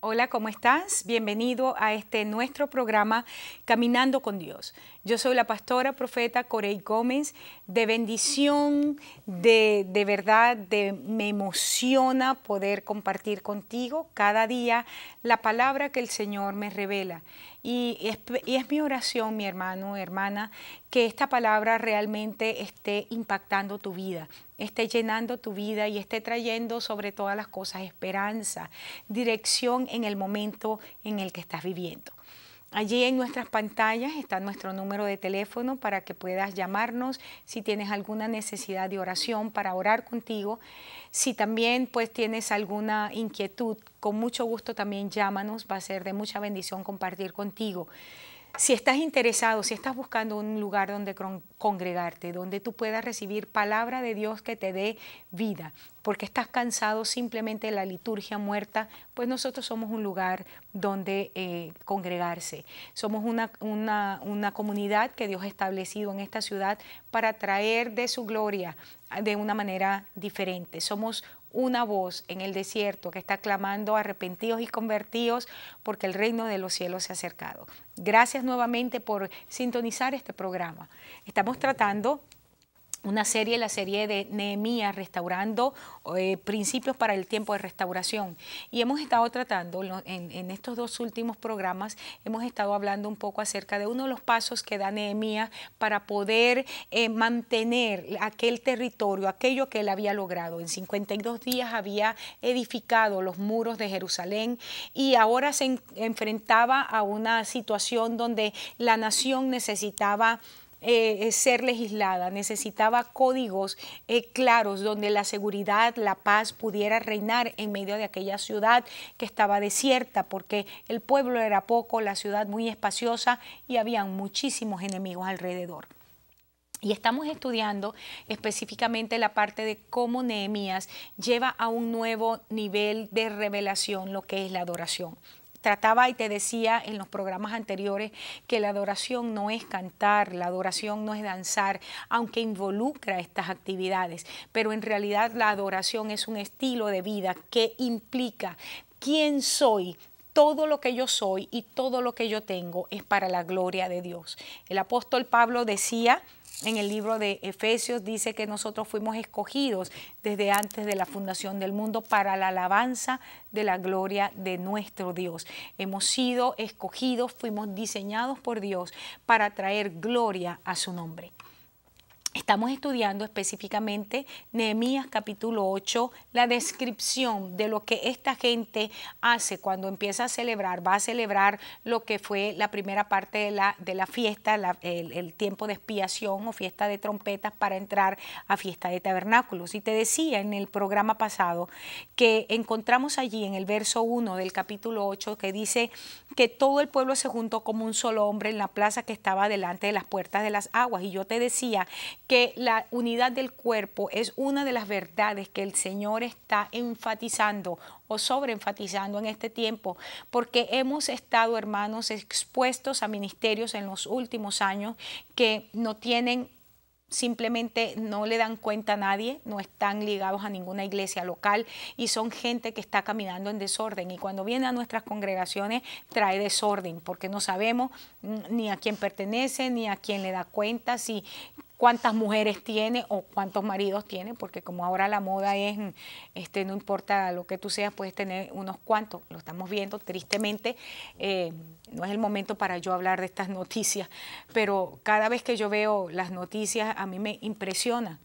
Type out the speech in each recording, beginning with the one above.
Hola, ¿cómo estás? Bienvenido a este nuestro programa Caminando con Dios. Yo soy la pastora profeta Corey Gómez. De bendición, de verdad, me emociona poder compartir contigo cada día la palabra que el Señor me revela. Y es mi oración, mi hermano, hermana, que esta palabra realmente esté impactando tu vida, esté llenando tu vida y esté trayendo sobre todas las cosas esperanza, dirección en el momento en el que estás viviendo. Allí en nuestras pantallas está nuestro número de teléfono para que puedas llamarnos si tienes alguna necesidad de oración para orar contigo. Si también pues tienes alguna inquietud, con mucho gusto también llámanos, va a ser de mucha bendición compartir contigo. Si estás interesado, si estás buscando un lugar donde congregarte, donde tú puedas recibir palabra de Dios que te dé vida, porque estás cansado simplemente de la liturgia muerta, pues nosotros somos un lugar donde congregarse. Somos una comunidad que Dios ha establecido en esta ciudad para traer de su gloria de una manera diferente. Somos una voz en el desierto que está clamando arrepentidos y convertidos porque el reino de los cielos se ha acercado. Gracias nuevamente por sintonizar este programa. Estamos tratando la serie de Nehemías, restaurando principios para el tiempo de restauración. Y hemos estado tratando, en estos dos últimos programas, hemos estado hablando un poco acerca de uno de los pasos que da Nehemías para poder mantener aquel territorio, aquello que él había logrado. En 52 días había edificado los muros de Jerusalén y ahora se enfrentaba a una situación donde la nación necesitaba ser legislada, necesitaba códigos claros donde la seguridad, la paz pudiera reinar en medio de aquella ciudad que estaba desierta porque el pueblo era poco, la ciudad muy espaciosa y había muchísimos enemigos alrededor. Y estamos estudiando específicamente la parte de cómo Nehemías lleva a un nuevo nivel de revelación lo que es la adoración. Trataba y te decía en los programas anteriores que la adoración no es cantar, la adoración no es danzar, aunque involucra estas actividades, pero en realidad la adoración es un estilo de vida que implica quién soy. Todo lo que yo soy y todo lo que yo tengo es para la gloria de Dios. El apóstol Pablo decía en el libro de Efesios, dice que nosotros fuimos escogidos desde antes de la fundación del mundo para la alabanza de la gloria de nuestro Dios. Hemos sido escogidos, fuimos diseñados por Dios para traer gloria a su nombre. Estamos estudiando específicamente Nehemías capítulo 8, la descripción de lo que esta gente hace cuando empieza a celebrar. Va a celebrar lo que fue la primera parte de la fiesta, el tiempo de expiación o fiesta de trompetas para entrar a fiesta de tabernáculos. Y te decía en el programa pasado que encontramos allí en el verso 1 del capítulo 8 que dice que todo el pueblo se juntó como un solo hombre en la plaza que estaba delante de las puertas de las aguas. Y yo te decía que la unidad del cuerpo es una de las verdades que el Señor está enfatizando o sobreenfatizando en este tiempo, porque hemos estado, hermanos, expuestos a ministerios en los últimos años que no tienen, simplemente no le dan cuenta a nadie, no están ligados a ninguna iglesia local y son gente que está caminando en desorden. Y cuando viene a nuestras congregaciones trae desorden porque no sabemos ni a quién pertenece, ni a quién le da cuenta, si cuántas mujeres tiene o cuántos maridos tiene, porque como ahora la moda es, no importa lo que tú seas, puedes tener unos cuantos, lo estamos viendo tristemente. No es el momento para yo hablar de estas noticias, pero cada vez que yo veo las noticias a mí me impresiona.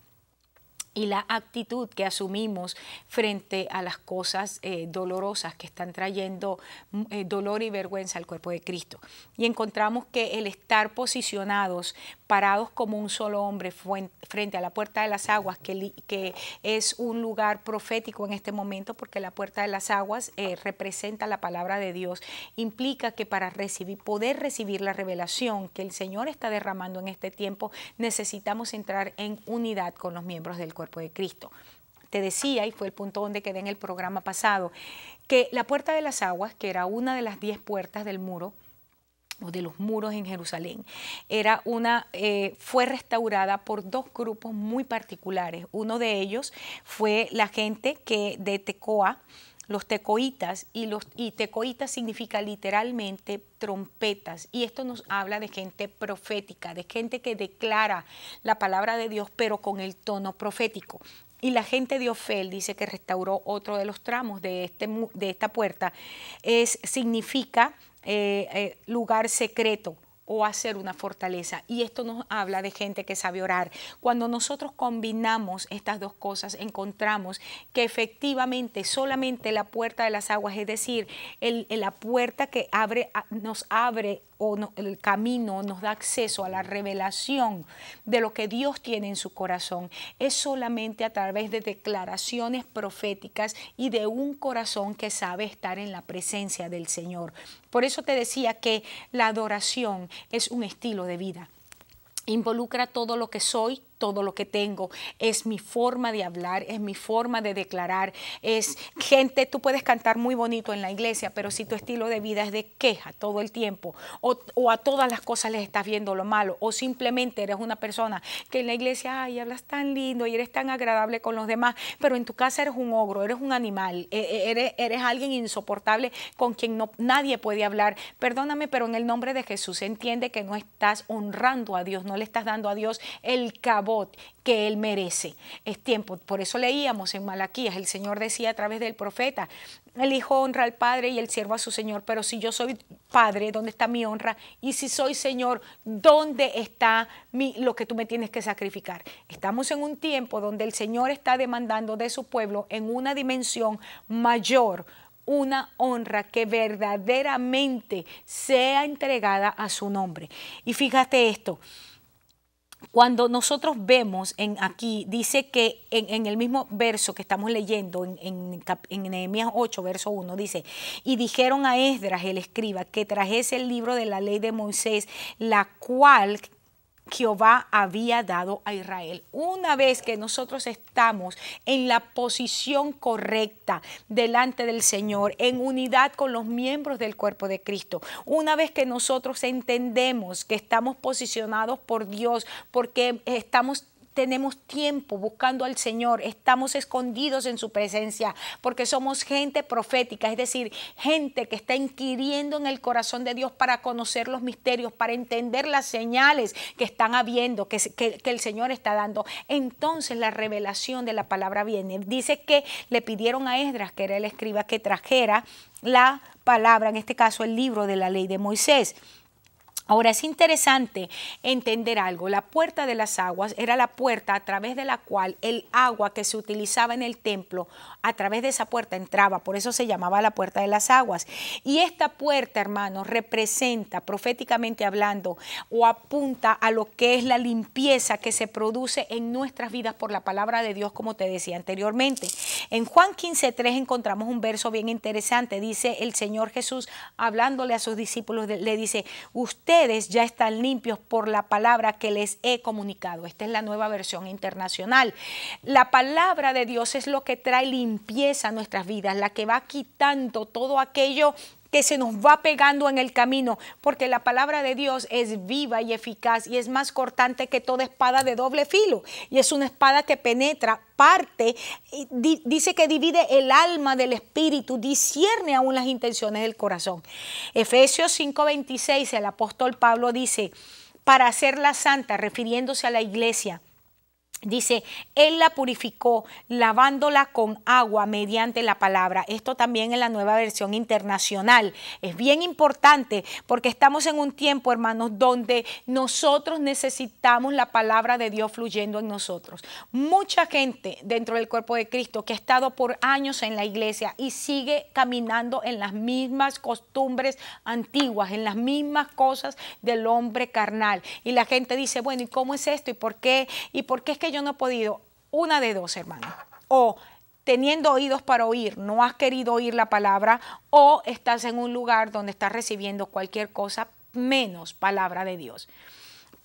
Y la actitud que asumimos frente a las cosas dolorosas que están trayendo dolor y vergüenza al cuerpo de Cristo. Y encontramos que el estar posicionados, parados como un solo hombre frente a la puerta de las aguas, que es un lugar profético en este momento, porque la puerta de las aguas representa la palabra de Dios, implica que para poder recibir la revelación que el Señor está derramando en este tiempo, necesitamos entrar en unidad con los miembros del cuerpo de Cristo. Te decía, y fue el punto donde quedé en el programa pasado, que la puerta de las aguas, que era una de las 10 puertas del muro, o de los muros en Jerusalén, fue restaurada por dos grupos muy particulares. Uno de ellos fue la gente de Tecoa, los tecoitas, y tecoitas significa literalmente trompetas, y esto nos habla de gente profética, de gente que declara la palabra de Dios, pero con el tono profético. Y la gente de Ofel dice que restauró otro de los tramos de esta puerta, significa lugar secreto, o hacer una fortaleza. Y esto nos habla de gente que sabe orar. Cuando nosotros combinamos estas dos cosas, encontramos que efectivamente solamente la puerta de las aguas, es decir, la puerta que nos abre el camino, nos da acceso a la revelación de lo que Dios tiene en su corazón, es solamente a través de declaraciones proféticas y de un corazón que sabe estar en la presencia del Señor. Por eso te decía que la adoración es un estilo de vida. Involucra todo lo que soy, todo lo que tengo, es mi forma de hablar, es mi forma de declarar, es gente, tú puedes cantar muy bonito en la iglesia, pero si tu estilo de vida es de queja todo el tiempo, o a todas las cosas les estás viendo lo malo, o simplemente eres una persona que en la iglesia, ay, hablas tan lindo y eres tan agradable con los demás, pero en tu casa eres un ogro, eres un animal, eres alguien insoportable con quien nadie puede hablar. Perdóname, pero en el nombre de Jesús entiende que no estás honrando a Dios, no le estás dando a Dios el cabot que Él merece. Es tiempo, por eso leíamos en Malaquías, el Señor decía a través del profeta, el hijo honra al padre y el siervo a su señor, pero si yo soy padre, ¿dónde está mi honra? Y si soy señor, ¿dónde está lo que tú me tienes que sacrificar? Estamos en un tiempo donde el Señor está demandando de su pueblo en una dimensión mayor, una honra que verdaderamente sea entregada a su nombre. Y fíjate esto, cuando nosotros vemos aquí, dice que en el mismo verso que estamos leyendo, en Nehemías 8, verso 1, dice, y dijeron a Esdras, el escriba, que trajese el libro de la ley de Moisés, la cual Jehová había dado a Israel. Una vez que nosotros estamos en la posición correcta delante del Señor, en unidad con los miembros del cuerpo de Cristo, una vez que nosotros entendemos que estamos posicionados por Dios, porque tenemos tiempo buscando al Señor, estamos escondidos en su presencia, porque somos gente profética, es decir, gente que está inquiriendo en el corazón de Dios para conocer los misterios, para entender las señales que están habiendo, que el Señor está dando. Entonces la revelación de la palabra viene. Dice que le pidieron a Esdras, que era el escriba, que trajera la palabra, en este caso el libro de la ley de Moisés. Ahora es interesante entender algo. La puerta de las aguas era la puerta a través de la cual el agua que se utilizaba en el templo, a través de esa puerta entraba. Por eso se llamaba la puerta de las aguas. Y esta puerta, hermanos, representa, proféticamente hablando, o apunta a lo que es la limpieza que se produce en nuestras vidas por la palabra de Dios, como te decía anteriormente. En Juan 15:3 encontramos un verso bien interesante. Dice el Señor Jesús, hablándole a sus discípulos, le dice, ustedes ya están limpios por la palabra que les he comunicado. Esta es la nueva versión internacional. La palabra de Dios es lo que trae limpieza a nuestras vidas, la que va quitando todo aquello que se nos va pegando en el camino, porque la palabra de Dios es viva y eficaz y es más cortante que toda espada de doble filo, y es una espada que penetra, parte, dice que divide el alma del espíritu, discierne aún las intenciones del corazón. Efesios 5:26, el apóstol Pablo dice, para hacerla santa, refiriéndose a la iglesia, dice, Él la purificó lavándola con agua mediante la palabra. Esto también en la nueva versión internacional. Es bien importante porque estamos en un tiempo, hermanos, donde nosotros necesitamos la palabra de Dios fluyendo en nosotros. Mucha gente dentro del cuerpo de Cristo que ha estado por años en la iglesia y sigue caminando en las mismas costumbres antiguas, en las mismas cosas del hombre carnal. Y la gente dice, bueno, ¿y cómo es esto? ¿Y por qué? ¿Y por qué es que yo no he podido? Una de dos, hermano. O teniendo oídos para oír, no has querido oír la palabra, o estás en un lugar donde estás recibiendo cualquier cosa menos palabra de Dios.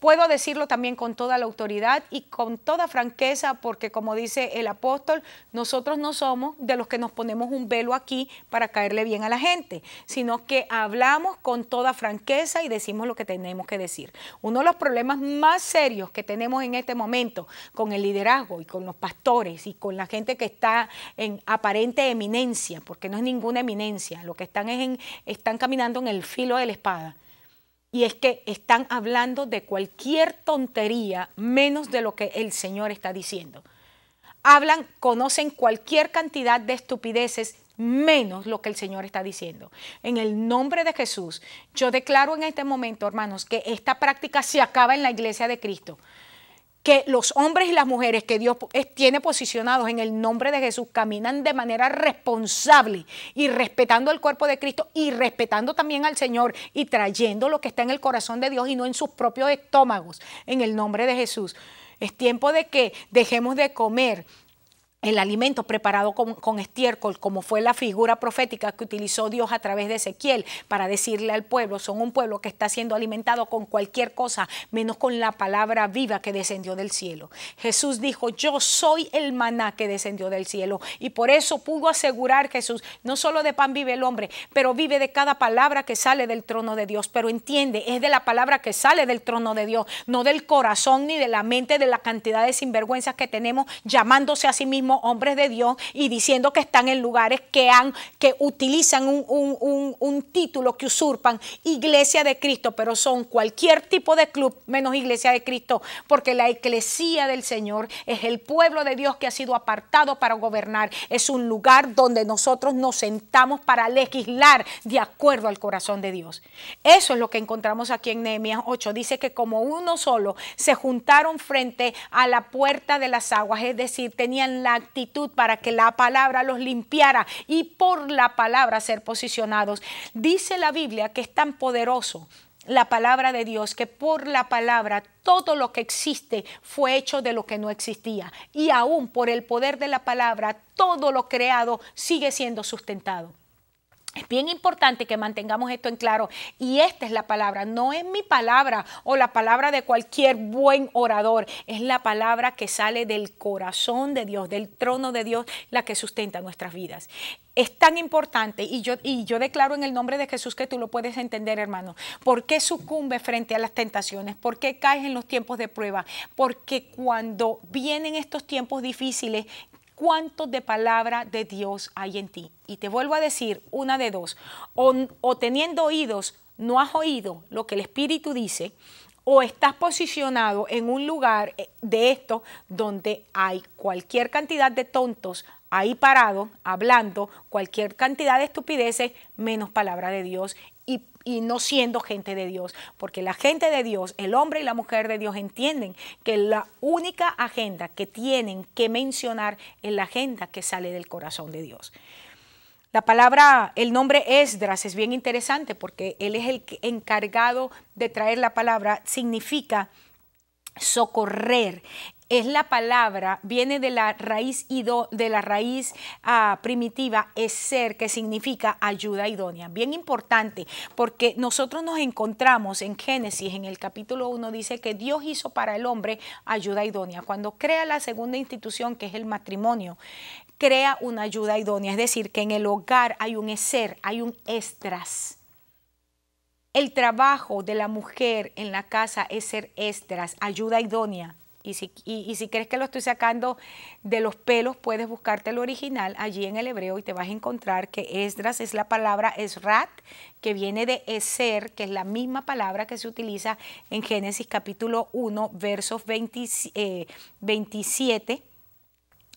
puedo decirlo también con toda la autoridad y con toda franqueza, porque como dice el apóstol, nosotros no somos de los que nos ponemos un velo aquí para caerle bien a la gente, sino que hablamos con toda franqueza y decimos lo que tenemos que decir. Uno de los problemas más serios que tenemos en este momento con el liderazgo y con los pastores y con la gente que está en aparente eminencia, porque no es ninguna eminencia, lo que están es están caminando en el filo de la espada. Y es que están hablando de cualquier tontería menos de lo que el Señor está diciendo. Conocen cualquier cantidad de estupideces menos lo que el Señor está diciendo. En el nombre de Jesús, yo declaro en este momento, hermanos, que esta práctica se acaba en la iglesia de Cristo. Que los hombres y las mujeres que Dios tiene posicionados en el nombre de Jesús caminan de manera responsable y respetando el cuerpo de Cristo y respetando también al Señor y trayendo lo que está en el corazón de Dios y no en sus propios estómagos, en el nombre de Jesús. Es tiempo de que dejemos de comer el alimento preparado con estiércol, como fue la figura profética que utilizó Dios a través de Ezequiel para decirle al pueblo, son un pueblo que está siendo alimentado con cualquier cosa, menos con la palabra viva que descendió del cielo. Jesús dijo, yo soy el maná que descendió del cielo, y por eso pudo asegurar Jesús, no solo de pan vive el hombre, pero vive de cada palabra que sale del trono de Dios. Pero entiende, es de la palabra que sale del trono de Dios, no del corazón ni de la mente, de la cantidad de sinvergüenzas que tenemos llamándose a sí mismos hombres de Dios y diciendo que están en lugares que utilizan un título que usurpan iglesia de Cristo, pero son cualquier tipo de club menos iglesia de Cristo, porque la eclesía del Señor es el pueblo de Dios que ha sido apartado para gobernar. Es un lugar donde nosotros nos sentamos para legislar de acuerdo al corazón de Dios. Eso es lo que encontramos aquí en Nehemías 8. Dice que como uno solo se juntaron frente a la puerta de las aguas, es decir, tenían la actitud para que la palabra los limpiara y por la palabra ser posicionados. Dice la Biblia que es tan poderoso la palabra de Dios que por la palabra todo lo que existe fue hecho de lo que no existía, y aún por el poder de la palabra todo lo creado sigue siendo sustentado. Es bien importante que mantengamos esto en claro, y esta es la palabra, no es mi palabra o la palabra de cualquier buen orador, es la palabra que sale del corazón de Dios, del trono de Dios, la que sustenta nuestras vidas. Es tan importante, y yo declaro en el nombre de Jesús que tú lo puedes entender, hermano. ¿Por qué sucumbe frente a las tentaciones? ¿Por qué caes en los tiempos de prueba? Porque cuando vienen estos tiempos difíciles, ¿cuánto de palabra de Dios hay en ti? Y te vuelvo a decir, una de dos, o teniendo oídos no has oído lo que el Espíritu dice, o estás posicionado en un lugar de esto donde hay cualquier cantidad de tontos ahí parados, hablando cualquier cantidad de estupideces, menos palabra de Dios, y no siendo gente de Dios, porque la gente de Dios, el hombre y la mujer de Dios entienden que la única agenda que tienen que mencionar es la agenda que sale del corazón de Dios. La palabra, el nombre Esdras es bien interesante porque él es el encargado de traer la palabra, significa socorrer. Es la palabra, viene de la raíz primitiva eser, que significa ayuda idónea. Bien importante, porque nosotros nos encontramos en Génesis, en el capítulo 1, dice que Dios hizo para el hombre ayuda idónea. Cuando crea la segunda institución, que es el matrimonio, crea una ayuda idónea, es decir, que en el hogar hay un eser, hay un Esdras. El trabajo de la mujer en la casa es ser Esdras, ayuda idónea. Y si crees que lo estoy sacando de los pelos, puedes buscarte el original allí en el hebreo y te vas a encontrar que Esdras es la palabra Esrat, que viene de Eser, que es la misma palabra que se utiliza en Génesis capítulo 1, versos 27.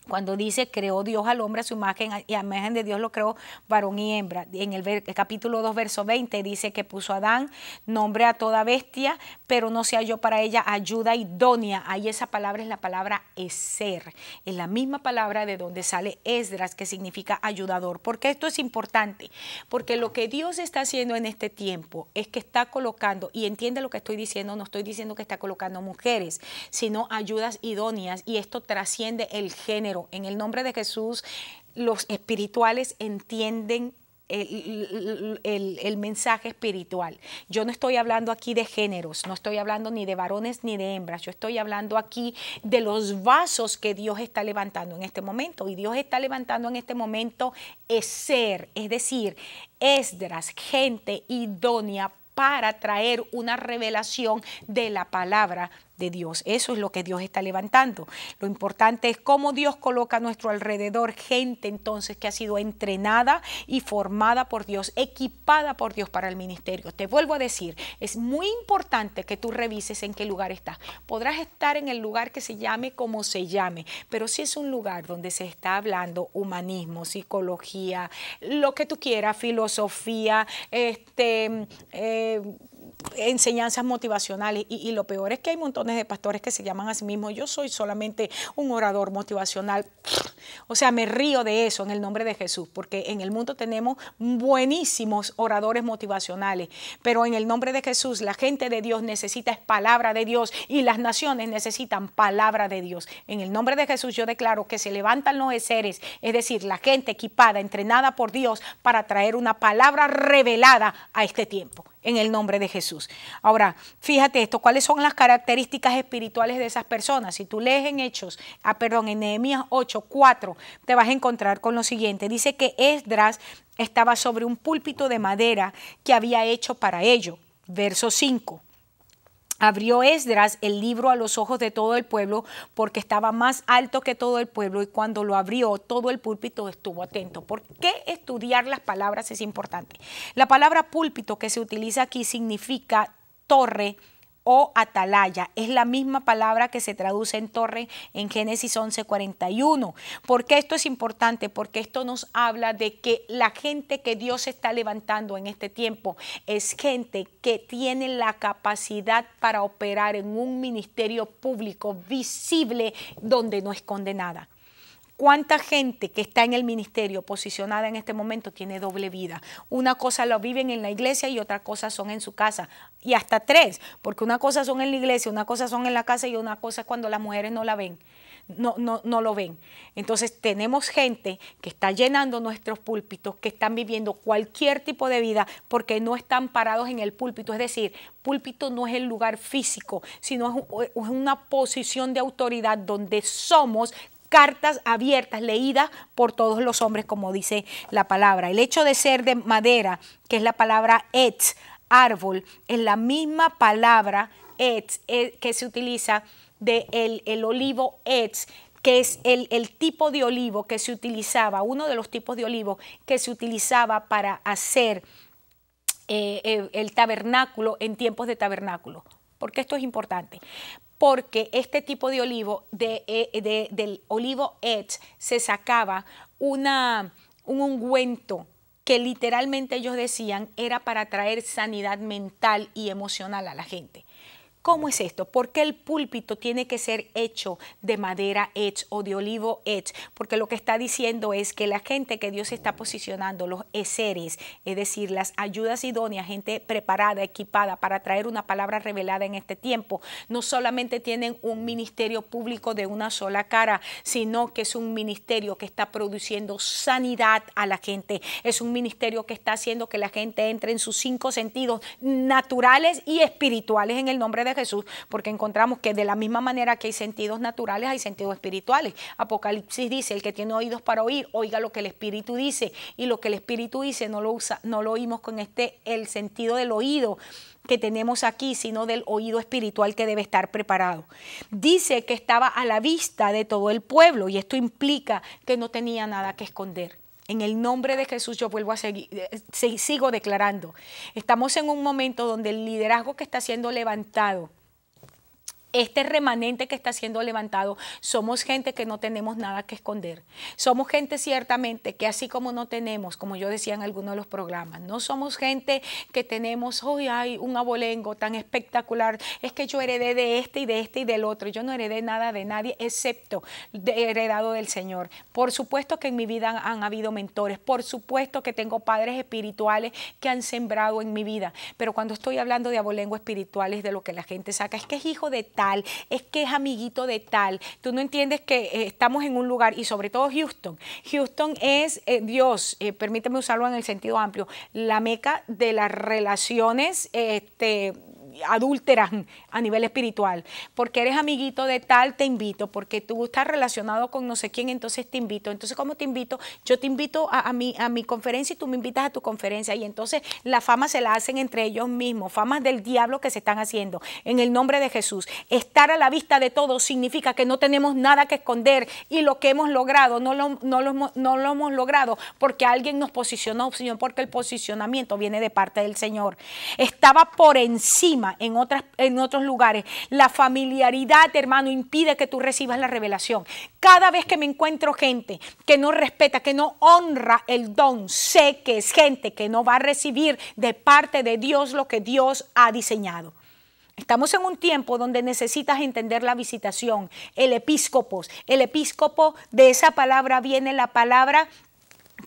Cuando dice, creó Dios al hombre a su imagen, y a imagen de Dios lo creó varón y hembra. En el capítulo 2, verso 20, dice que puso a Adán nombre a toda bestia, pero no se halló para ella ayuda idónea. Ahí esa palabra es la palabra eser. Es la misma palabra de donde sale Esdras, que significa ayudador. ¿Por qué esto es importante? Porque lo que Dios está haciendo en este tiempo es que está colocando, y entiende lo que estoy diciendo, no estoy diciendo que está colocando mujeres, sino ayudas idóneas, y esto trasciende el género. En el nombre de Jesús, los espirituales entienden el mensaje espiritual. Yo no estoy hablando aquí de géneros, no estoy hablando ni de varones ni de hembras, yo estoy hablando aquí de los vasos que Dios está levantando en este momento. Y Dios está levantando en este momento es decir, Esdras, gente idónea para traer una revelación de la palabra de Dios. Eso es lo que Dios está levantando. Lo importante es cómo Dios coloca a nuestro alrededor gente entonces que ha sido entrenada y formada por Dios, equipada por Dios para el ministerio. Te vuelvo a decir, es muy importante que tú revises en qué lugar estás. Podrás estar en el lugar que se llame como se llame, pero si es un lugar donde se está hablando humanismo, psicología, lo que tú quieras, filosofía, enseñanzas motivacionales y lo peor es que hay montones de pastores que se llaman a sí mismos, yo soy solamente un orador motivacional. O sea, me río de eso en el nombre de Jesús, porque en el mundo tenemos buenísimos oradores motivacionales, pero en el nombre de Jesús la gente de Dios necesita es palabra de Dios y las naciones necesitan palabra de Dios. En el nombre de Jesús yo declaro que se levantan los seres, es decir, la gente equipada, entrenada por Dios para traer una palabra revelada a este tiempo. En el nombre de Jesús. Ahora, fíjate esto, ¿cuáles son las características espirituales de esas personas? Si tú lees en Nehemías 8:4, te vas a encontrar con lo siguiente. Dice que Esdras estaba sobre un púlpito de madera que había hecho para ello. Verso 5. Abrió Esdras el libro a los ojos de todo el pueblo porque estaba más alto que todo el pueblo y cuando lo abrió todo el púlpito estuvo atento. ¿Por qué estudiar las palabras es importante? La palabra púlpito que se utiliza aquí significa torre o atalaya. Es la misma palabra que se traduce en torre en Génesis 11:41. ¿Por qué esto es importante? Porque esto nos habla de que la gente que Dios está levantando en este tiempo es gente que tiene la capacidad para operar en un ministerio público visible donde no esconde nada. ¿Cuánta gente que está en el ministerio posicionada en este momento tiene doble vida? Una cosa lo viven en la iglesia y otra cosa son en su casa. Y hasta tres, porque una cosa son en la iglesia, una cosa son en la casa y una cosa es cuando las mujeres no la ven. No lo ven. Entonces tenemos gente que está llenando nuestros púlpitos, que están viviendo cualquier tipo de vida porque no están parados en el púlpito. Es decir, púlpito no es el lugar físico, sino es una posición de autoridad donde somos cartas abiertas, leídas por todos los hombres, como dice la palabra. El hecho de ser de madera, que es la palabra etz, árbol, es la misma palabra etz que se utiliza el olivo etz, que es el tipo de olivo que se utilizaba, uno de los tipos de olivo que se utilizaba para hacer el tabernáculo en tiempos de tabernáculo. ¿Por qué esto es importante? Porque este tipo de olivo, del olivo etz, se sacaba un ungüento que literalmente ellos decían era para traer sanidad mental y emocional a la gente. ¿Cómo es esto? ¿Por qué el púlpito tiene que ser hecho de madera etz o de olivo etz? Porque lo que está diciendo es que la gente que Dios está posicionando, los eseres, es decir, las ayudas idóneas, gente preparada, equipada para traer una palabra revelada en este tiempo, no solamente tienen un ministerio público de una sola cara, sino que es un ministerio que está produciendo sanidad a la gente. Es un ministerio que está haciendo que la gente entre en sus 5 sentidos naturales y espirituales en el nombre de Jesús, porque encontramos que de la misma manera que hay sentidos naturales, hay sentidos espirituales. Apocalipsis dice, el que tiene oídos para oír, oiga lo que el Espíritu dice, y lo que el Espíritu dice no lo oímos con el sentido del oído que tenemos aquí, sino del oído espiritual que debe estar preparado. Dice que estaba a la vista de todo el pueblo, y esto implica que no tenía nada que esconder. En el nombre de Jesús yo vuelvo a sigo declarando. Estamos en un momento donde el liderazgo que está siendo levantado, este remanente que está siendo levantado, somos gente que no tenemos nada que esconder. Somos gente ciertamente que así como no tenemos, como yo decía en algunos de los programas, no somos gente que tenemos, hoy hay un abolengo tan espectacular, es que yo heredé de este y del otro. Yo no heredé nada de nadie excepto heredado del Señor. Por supuesto que en mi vida han habido mentores, por supuesto que tengo padres espirituales que han sembrado en mi vida, pero cuando estoy hablando de abolengo espiritual es de lo que la gente saca, es que es hijo de tal, tal, es que es amiguito de tal. Tú no entiendes que estamos en un lugar, y sobre todo Houston. Houston es, Dios, permíteme usarlo en el sentido amplio, la meca de las relaciones adúlteras a nivel espiritual, porque eres amiguito de tal, te invito, porque tú estás relacionado con no sé quién, entonces te invito. Entonces, ¿cómo te invito? Yo te invito a mi conferencia y tú me invitas a tu conferencia, y entonces la fama se la hacen entre ellos mismos, famas del diablo que se están haciendo. En el nombre de Jesús, estar a la vista de todos significa que no tenemos nada que esconder, y lo que hemos logrado no lo hemos logrado porque alguien nos posicionó, sino porque el posicionamiento viene de parte del Señor. Estaba por encima en otros lugares. La familiaridad, hermano, impide que tú recibas la revelación. Cada vez que me encuentro gente que no respeta, que no honra el don, sé que es gente que no va a recibir de parte de Dios lo que Dios ha diseñado. Estamos en un tiempo donde necesitas entender la visitación, el episcopos. El episcopo, de esa palabra viene la palabra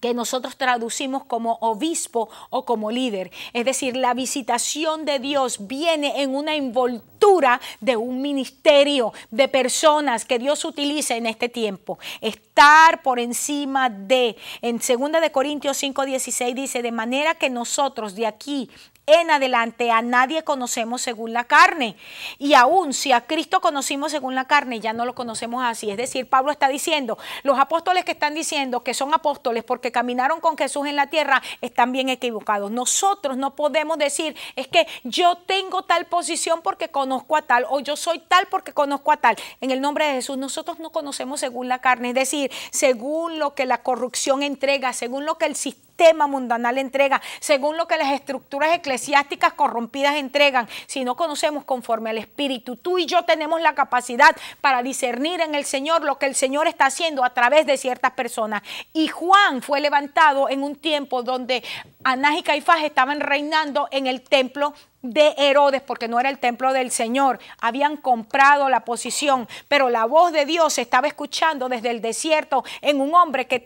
que nosotros traducimos como obispo o como líder. Es decir, la visitación de Dios viene en una envoltura de un ministerio de personas que Dios utiliza en este tiempo. Estar por encima de, en 2 de Corintios 5:16 dice, de manera que nosotros de aquí en adelante a nadie conocemos según la carne. Y aún si a Cristo conocimos según la carne, ya no lo conocemos así. Es decir, Pablo está diciendo, los apóstoles que están diciendo que son apóstoles porque caminaron con Jesús en la tierra, están bien equivocados. Nosotros no podemos decir, es que yo tengo tal posición porque conozco a tal, o yo soy tal porque conozco a tal. En el nombre de Jesús, nosotros no conocemos según la carne, es decir, según lo que la corrupción entrega, según lo que el sistema mundanal entrega, según lo que las estructuras eclesiásticas corrompidas entregan. Si no conocemos conforme al Espíritu, tú y yo tenemos la capacidad para discernir en el Señor lo que el Señor está haciendo a través de ciertas personas. Y Juan fue levantado en un tiempo donde Anás y Caifás estaban reinando en el templo de Herodes, porque no era el templo del Señor. Habían comprado la posición, pero la voz de Dios se estaba escuchando desde el desierto en un hombre que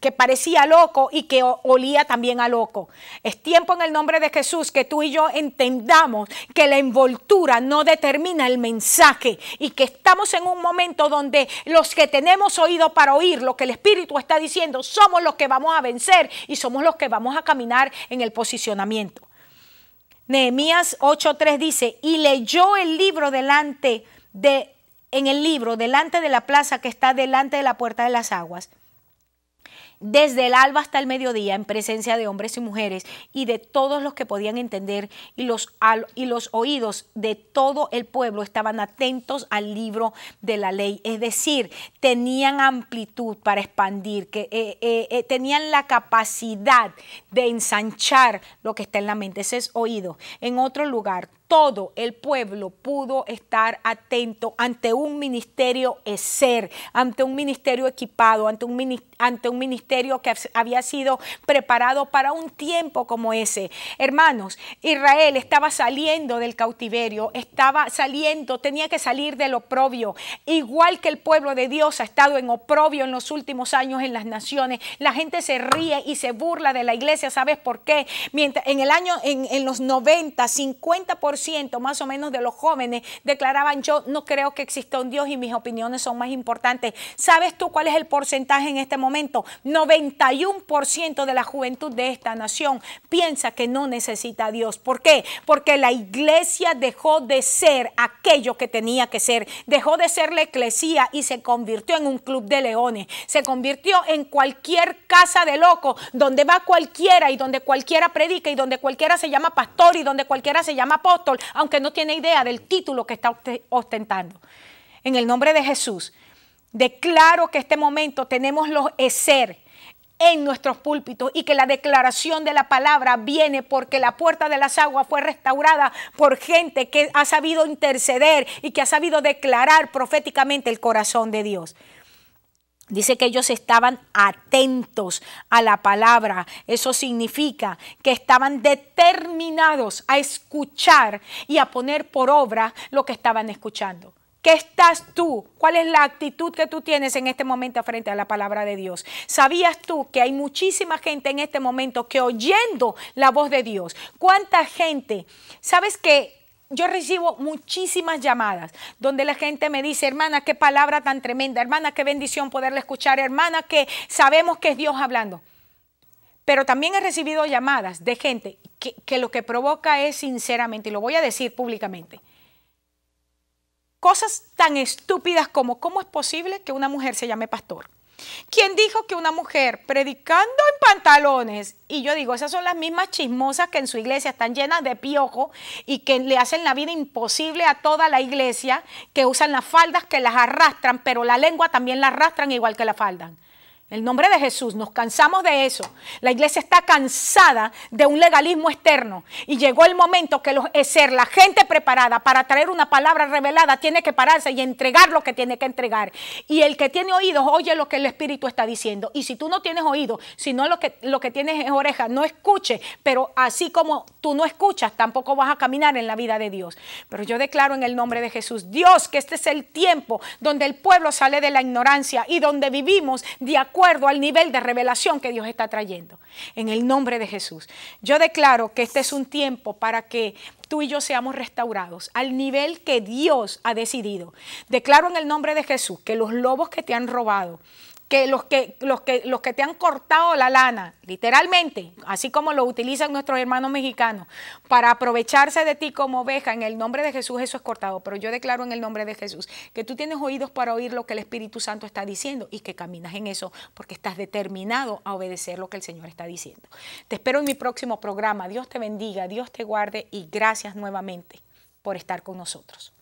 que parecía loco y que olía también a loco. Es tiempo, en el nombre de Jesús, que tú y yo entendamos que la envoltura no determina el mensaje, y que estamos en un momento donde los que tenemos oído para oír lo que el Espíritu está diciendo somos los que vamos a vencer, y somos los que vamos a caminar en el posicionamiento. Nehemías 8:3 dice, y leyó el libro delante de la plaza que está delante de la puerta de las aguas, desde el alba hasta el mediodía, en presencia de hombres y mujeres y de todos los que podían entender, y los oídos de todo el pueblo estaban atentos al libro de la ley. Es decir, tenían amplitud para expandir, tenían la capacidad de ensanchar lo que está en la mente. Ese es oído. En otro lugar, todo el pueblo pudo estar atento ante un ministerio eser, ante un ministerio equipado, ante un ministerio que había sido preparado para un tiempo como ese. Hermanos, Israel estaba saliendo del cautiverio, tenía que salir del oprobio. Igual que el pueblo de Dios ha estado en oprobio en los últimos años en las naciones. La gente se ríe y se burla de la iglesia. ¿Sabes por qué? Mientras en los 90, 50% más o menos de los jóvenes declaraban, yo no creo que exista un Dios y mis opiniones son más importantes. ¿Sabes tú cuál es el porcentaje en este momento? 91% de la juventud de esta nación piensa que no necesita a Dios. ¿Por qué? Porque la iglesia dejó de ser aquello que tenía que ser. Dejó de ser la eclesía y se convirtió en un club de leones. Se convirtió en cualquier casa de locos, donde va cualquiera y donde cualquiera predica y donde cualquiera se llama pastor y donde cualquiera se llama apóstol, aunque no tiene idea del título que está ostentando. En el nombre de Jesús, declaro que este momento tenemos los eser en nuestros púlpitos, y que la declaración de la palabra viene porque la puerta de las aguas fue restaurada por gente que ha sabido interceder y que ha sabido declarar proféticamente el corazón de Dios. Dice que ellos estaban atentos a la palabra. Eso significa que estaban determinados a escuchar y a poner por obra lo que estaban escuchando. ¿Qué estás tú? ¿Cuál es la actitud que tú tienes en este momento frente a la palabra de Dios? ¿Sabías tú que hay muchísima gente en este momento que oyendo la voz de Dios? ¿Cuánta gente? ¿Sabes que yo recibo muchísimas llamadas donde la gente me dice, hermana, qué palabra tan tremenda, hermana, qué bendición poderla escuchar, hermana, que sabemos que es Dios hablando. Pero también he recibido llamadas de gente que lo que provoca es sinceramente, y lo voy a decir públicamente, cosas tan estúpidas como ¿cómo es posible que una mujer se llame pastor? ¿Quién dijo que una mujer predicando en pantalones? Y yo digo, esas son las mismas chismosas que en su iglesia están llenas de piojo y que le hacen la vida imposible a toda la iglesia, que usan las faldas, que las arrastran, pero la lengua también la arrastran igual que la faldan. En el nombre de Jesús, nos cansamos de eso. La iglesia está cansada de un legalismo externo y llegó el momento que ser la gente preparada para traer una palabra revelada tiene que pararse y entregar lo que tiene que entregar. Y el que tiene oídos oye lo que el Espíritu está diciendo. Y si tú no tienes oídos, si no lo que tienes es oreja, no escuche. Pero así como tú no escuchas, tampoco vas a caminar en la vida de Dios. Pero yo declaro en el nombre de Jesús, Dios, que este es el tiempo donde el pueblo sale de la ignorancia y donde vivimos de acuerdo al nivel de revelación que Dios está trayendo. En el nombre de Jesús. Yo declaro que este es un tiempo para que tú y yo seamos restaurados al nivel que Dios ha decidido. Declaro en el nombre de Jesús que los lobos que te han robado, que los que te han cortado la lana, literalmente, así como lo utilizan nuestros hermanos mexicanos, para aprovecharse de ti como oveja, en el nombre de Jesús eso es cortado. Pero yo declaro en el nombre de Jesús que tú tienes oídos para oír lo que el Espíritu Santo está diciendo y que caminas en eso porque estás determinado a obedecer lo que el Señor está diciendo. Te espero en mi próximo programa. Dios te bendiga, Dios te guarde y gracias nuevamente por estar con nosotros.